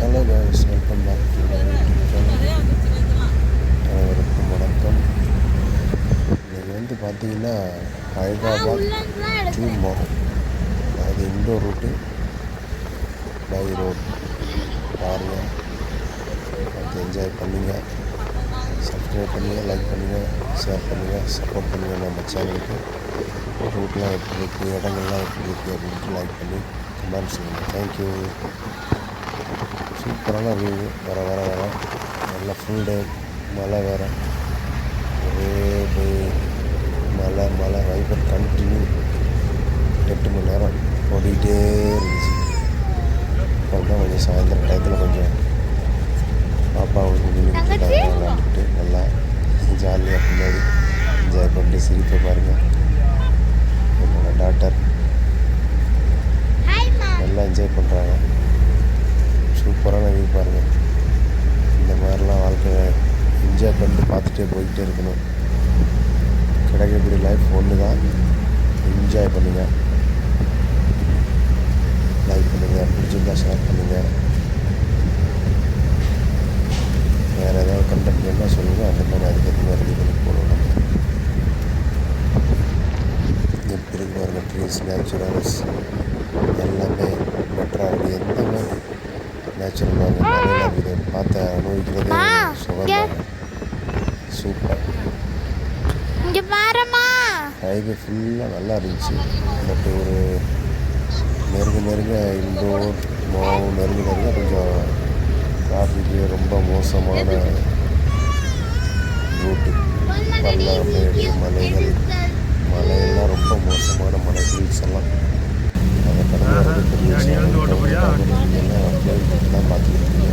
Hello guys, welcome back to my YouTube channel. அனைவருக்கும் வணக்கம். இன்றைக்கி பார்த்தீங்கன்னா ஹைதராபாத் டு மோகன், அது இண்டோர் ரூட்டு பை ரோட் பாருங்கள். அது என்ஜாய் பண்ணுங்கள், சப்ஸ்கிரைப் பண்ணுங்கள், லைக் பண்ணுங்கள், ஷேர் பண்ணுங்கள், சப்போர்ட் பண்ணுங்கள். நம்ம சேனலுக்கு ரூட்லாம் எப்படி இருக்குது, இடங்கள்லாம் எப்படி இருக்குது அப்படின்ட்டு லைக் பண்ணி கமெண்ட் சொல்லுங்கள். தேங்க்யூ. சூப்பரான வியூ. வர வர வர நல்லா ஃபுல் டே மழை வேறு, ஒரே மழை வைப்பர் கண்டினியூ 8 மணி நேரம் ஓடிக்கிட்டே இருந்துச்சு. அப்புறம் தான் கொஞ்சம் சாயந்தரம் டயத்தில் கொஞ்சம் பாப்பாவுக்கு விளாண்டுட்டு நல்லா ஜாலியாக பின்னாடி என்ஜாய் பண்ணிட்டு சிரிப்பை பாருங்கள். என்னோடய டாட்டர் நல்லா என்ஜாய் பண்ணுறாங்க. சூப்பரான வியூ பாருங்கள். இந்த மாதிரிலாம் வாழ்க்கையை என்ஜாய் பண்ணிட்டு பார்த்துட்டே போய்கிட்டே இருக்கணும். கிடைக்கக்கூடிய லைஃப் ஒன்று தான். என்ஜாய் பண்ணுங்கள், லைக் பண்ணுங்கள், பிடிச்சிருந்தா ஷேர் பண்ணுங்கள். வேறு ஏதாவது கண்டென்ட் வேணால் சொல்லுங்கள், அந்த மாதிரி அதுக்கேற்ற மாதிரி ரெடி பண்ணி போடுவோம். நம்ம எப்படி இருக்கு பாருங்கள். ட்ரீஸ், நேச்சுரல்ஸ் எல்லாமே பெட்டராக இருக்குது. எந்த மாதிரி நேச்சுரல் பாருங்கள், இதை பார்த்து அனுபவிக்கிறதே சுகம். சூப்பர். ஹைவே ஃபுல்லாக நல்லா இருந்துச்சு. பட் ஒரு நெருங்க இண்டோர் நெருங்க கொஞ்சம் டிராஃபிக்கு ரொம்ப மோசமான ரூட்டு. பள்ளம், மேடு, மலையெல்லாம் ரொம்ப மோசமான மலை. ஹில்ஸ் எல்லாம் அதை கடந்து தான் பார்த்துக்கிட்டீங்க.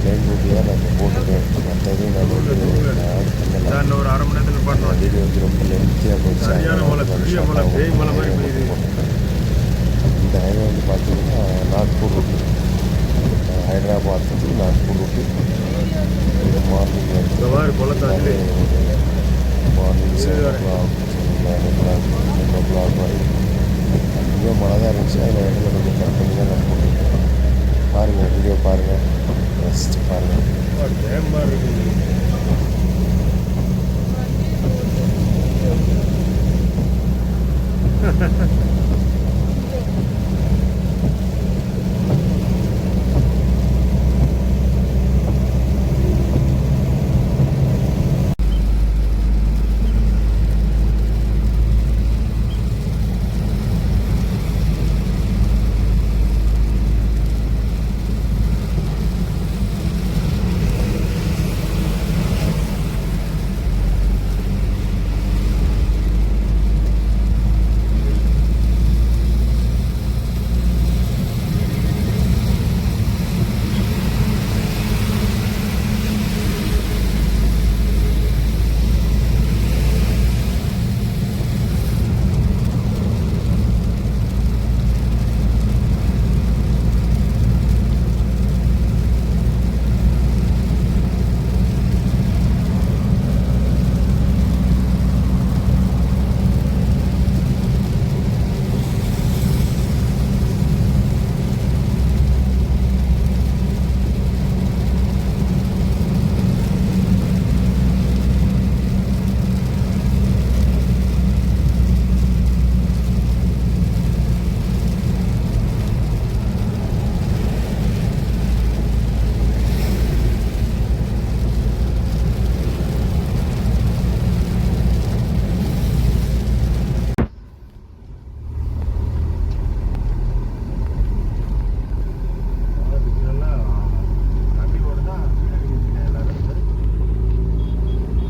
மெயின் ரூட்டில் தான் நான் போட்டுருக்கேன். மற்றது நான் ஆட் பண்ணலாம். ஒரு அரை மணி நேரத்தில் பண்ணுறேன். வீடியோ வந்து ரொம்ப லென்த்தியாக போச்சு. இந்த ஹைவே வந்து பார்த்தீங்கன்னா நாக்பூர் ரூட்டு, ஹைதராபாத் வந்து நாக்பூர் ரூட்டு. இது மார்னிங் மார்னிங் 7 o'clock 9 o'clock வரை இங்கே மழை தான் இருந்துச்சு. அதில் இடத்துல கொஞ்சம் கட் பண்ணி தான் நான் போட்டுருக்கேன். பாருங்கள், வீடியோ பாருங்கள், ரசிச்சு பாருங்கள்.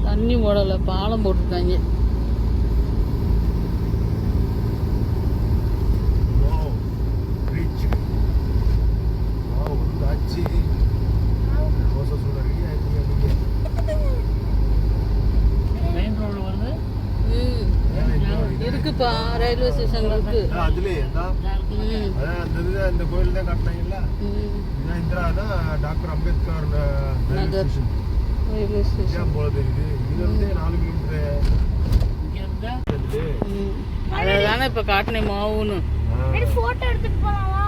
தண்ணி ஓடலை, பாலம் போட்டுருக்காங்க. மெயின் ரோடு வந்து இருக்குப்பா, ரயில்வே ஸ்டேஷன் இருக்கு. இந்த கோயில் தான் கட்டினாங்கல்ல, doctor Ambedkar Nagar railway station போல தெரியுது. இது வந்து 4 கிலோமீட்டர். அதானே இப்போ காட்டினேன். 4 எடுத்துட்டு போலாமா?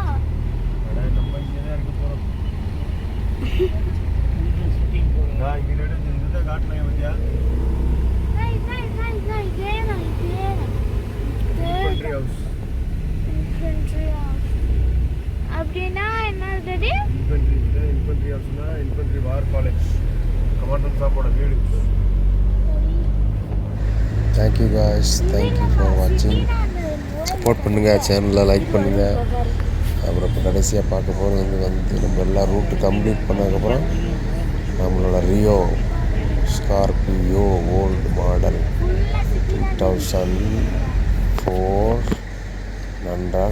நம்ம இங்கே தான் இருக்க போகிறோம். ஹவுஸ். அப்படின்னா என்னது? இன்ஃபென்ட்ரி ஹவுஸ்னா இன்ஃபென்ட்ரி வார் காலேஜ், கமாண்டன்ட் சாப்போட வீடு. தேங்க்யூ காய்ஸ், தேங்க்யூ ஃபார் வாட்சிங். சப்போர்ட் பண்ணுங்கள், சேனலில் லைக் பண்ணுங்கள். அப்புறம் இப்போ கடைசியாக பார்க்க போகிறது வந்து நம்ம எல்லா ரூட்டு கம்ப்ளீட் பண்ணதுக்கப்புறம் நம்மளோட ரியோ ஸ்கார்பியோ ஓல்டு மாடல் 2004 நன்றாக